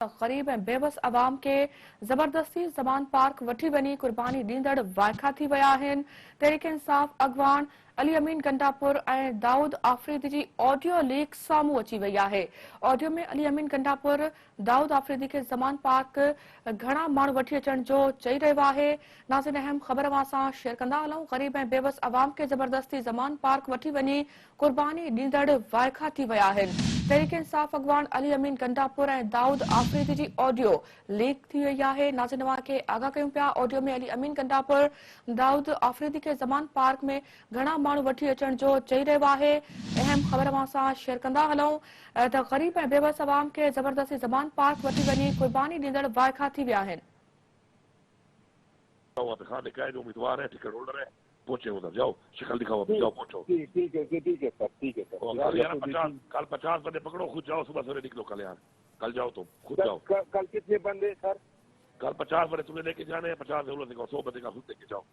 गरीब ऐं बेबस अवाम के ज़बरदस्ती ज़मान पार्क वठी वञी कुर्बानी ॾींदड़ वाइखा थी विया आहिनि। तहरीक इंसाफ़ अॻवान अली अमीन गंडापुर ऐं दाऊद आफ़रीदी जी ऑडियो लीक साम्हूं अची वई आहे। ऑडियो में अली अमीन गंडापुर दाऊद आफ़रीदी खे ज़मान पार्क घणा माण्हू वठी अचण जो चई रहियो आहे। नाज़रीन, अहम ख़बर अवां सां शेयर कंदा हलूं। गरीब ऐं बेबस अवाम खे ज़बरदस्ती ज़मान पार्क वठी वञी कुर्बानी ॾींदड़ वाइखा थी विया आहिनि। तहरीक इंसाफ़ अॻवान अली अमीन गंडापुर ऐं दाऊद आफ़रीदी जी ऑडियो लीक थी वई आहे। नाज़रीन, अवां खे आगाह कयूं पिया। ऑडियो में अली अमीन गंडापुर दाऊद आफ़रीदी खे ज़मान पार्क में घणा माण्हू वठी अचण जो चई रहियो आहे। अहम ख़बर अवां सां शेयर कंदा हलूं त ग़रीब ऐं बेबस अवाम खे ज़बरदस्ती ज़मान पार्क वठी वञी कुर्बानी ॾींदड़ वाइखा थी विया आहिनि। उम्मीदवार है, टिकट होल्डर है, पहुंचे उधर जाओ, शक्ल दिखाओ, जाओ पहुंचो। ठीक है सर, ठीक है सर। कल 50 बंदे पकड़ो, खुद जाओ, सुबह सवेरे निकलो कल यार, कल जाओ तुम खुद जाओ। कल कितने बंदे सर? कल 50 बंदे तुम्हें लेके जाने हैं, 50 जरूरत नहीं, 100 बंदे का खुद लेके जाओ।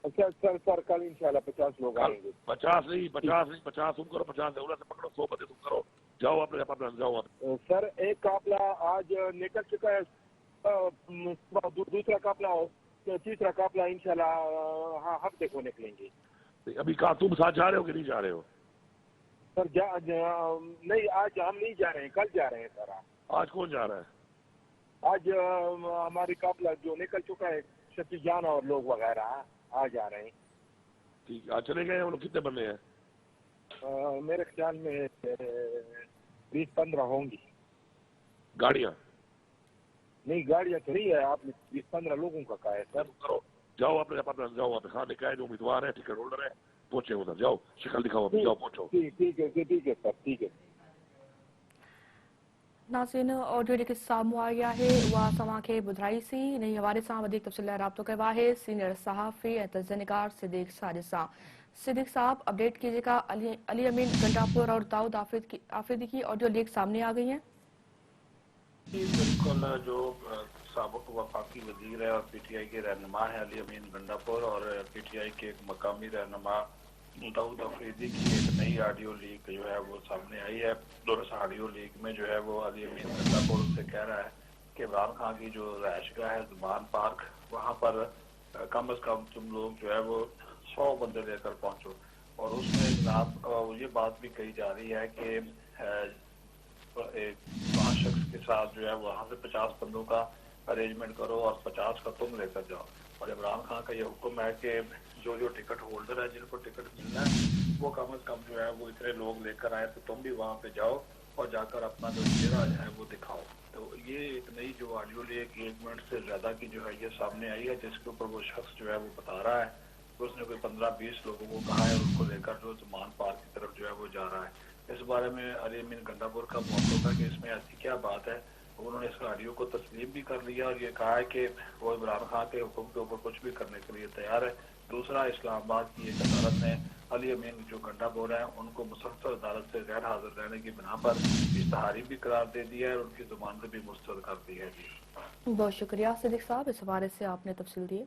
अच्छा सर कल इंशाल्लाह 50 लोग आएंगे। 50 नहीं 50 तुम करो, 50 जरूरत से पकड़ो, 100 बंदे तुम करो, जाओ अपने जाओ। सर एक काफिला आज निकल चुका है, दूसरा काफिला तीसरा काफिला इंशाल्लाह हफ्ते को निकलेंगे। अभी कहा तुम साथ जा रहे हो कि नहीं जा रहे हो? सर नहीं, आज हम नहीं जा रहे हैं, कल जा रहे हैं सर। आज कौन जा रहा है? आज हमारी काफिला जो निकल चुका है, शफी जान और लोग वगैरह आ जा रहे हैं। ठीक, आज चले गए वो लोग, कितने बंदे हैं? मेरे ख्याल में 20-15 होंगी गाड़ियाँ। नहीं, गाड़ियाँ तो नहीं है, आपने 20-15 लोगों का कहा है सर। करो, जाओ अपने जाओ, खान लिखा है, जो उम्मीदवार है, टिकट होल्डर है, पहुंचे उधर जाओ, शक्ल दिखाओ, जाओ पहुंचो। ठीक है सर, ठीक है। नाज़रीन, ऑडियो जेके साम्हूं आई आहे उहा असां खे ॿुधाईसीं। इन ई हवाले सां वधीक तफ़सील लाइ राब्तो कयो आहे सीनियर सहाफ़ी ऐं तज़निकार सिद्दीक़ साजिद सां। सिद्दीक़ साहब, अपडेट कीजिएगा, अली अमीन गंडापुर और दाऊद आफ़रीदी की ऑडियो लीक सामने आ गई है। बिल्कुल, जो साबिक़ वफाकी वजीर है और पीटीआई के रहनुमा है अली अमीन गंडापुर, और पीटीआई के एक मकामी रहनुमा दाऊद आफ़रीदी की एक नई ऑडियो लीक जो है वो सामने आई है। उस ऑडियो लीक में जो है वो अली अमीन गंडापुर से कह रहा है कि इमरान खान की जो रहायशगाह है ज़मान पार्क, वहाँ पर कम अज़ कम तुम लोग जो है वो 100 बंदे लेकर पहुँचो। और उसमें जनाब ये बात भी कही जा रही है कि एक 5 शख्स के साथ जो है वहाँ से 50 बंदों का अरेंजमेंट करो और 50 का तुम लेकर जाओ। और इमरान खान का ये हुक्म है कि जो टिकट होल्डर है, जिनको टिकट मिलना है, वो कम अज़ कम जो है वो इतने लोग लेकर आए, तो तुम भी वहाँ पे जाओ और जाकर अपना जो चेहरा है वो दिखाओ। तो ये एक नई जो ऑडियो लीक 1 मिनट से ज़्यादा की जो है ये सामने आई है, जिसके ऊपर वो शख्स जो है वो बता रहा है कि उसने कोई 15-20 लोगों को कहा है, उनको लेकर जो ज़मान पार्क की तरफ जो है वो जा रहा है। इस बारे में अली अमीन गंडापुर का मौक़िफ़ है कि इसमें ऐसी क्या बात है। उन्होंने इस ऑडियो को तस्लीम भी कर लिया और ये कहा है कि वो इमरान खान के हुक्म के ऊपर कुछ भी करने के लिए तैयार है। दूसरा, इस्लामाबाद की एक अदालत ने अली अमीन जो गंडापुर है उनको मुसलसल अदालत से गैर हाजिर रहने की बिना पर इश्तहारी भी करार दे दिया है और उनकी ज़मानत भी मुस्तरद कर दी है। बहुत शुक्रिया सिद्दीक़ साहब, इस हवाले से आपने तफसील दी।